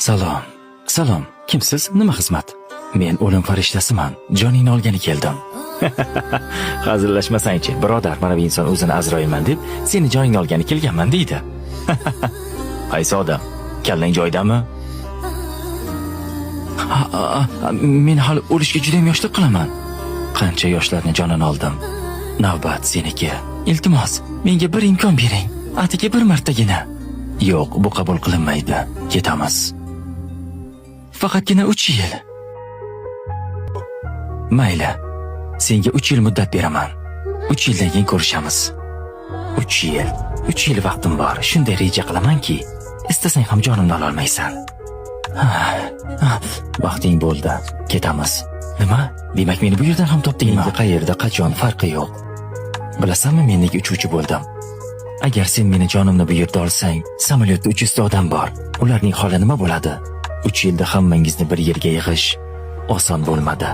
Salom. Salom. Kimsiz? Nima xizmat? Men o'lim farishtasiman. Joningni olgani keldim. Hazillashmasang-chi, birodar, mana bu inson o'zini Azroilman deb seni joningni olgani kelganman deydi. Qaysi odam? Kallang joyidami? Men hali o'lishga juda ham yoshlik qilaman. Qancha yoshlarning jonini oldim. Navbat seniki. Iltimos, menga bir imkon bering. Atigi bir martagina. Yo'q, bu qabul qilinmaydi. Ketamiz. Faqatgina 3 yil. Mayli. Senga 3 yil muddat beraman. 3 yildan keyin ko'rishamiz. 3 yil. 3 yil vaqtim bor. Shunday reja qilamanki, istasang ham jonimni ola olmaysan. Vaqting bo'ldi. Ketamiz. Nima? Demak meni bu yerdan ham topdingmi? Qayerda, qachon farqi yo'q. Bilasanmi, men nega uchuvchi bo'ldim? Agar sen meni jonimni bu yerda olsang, samolyotda 300 ta odam bor. Ularning holi nima bo'ladi? 3 yilda hammangizni bir yerga yig'ish oson bo'lmadi.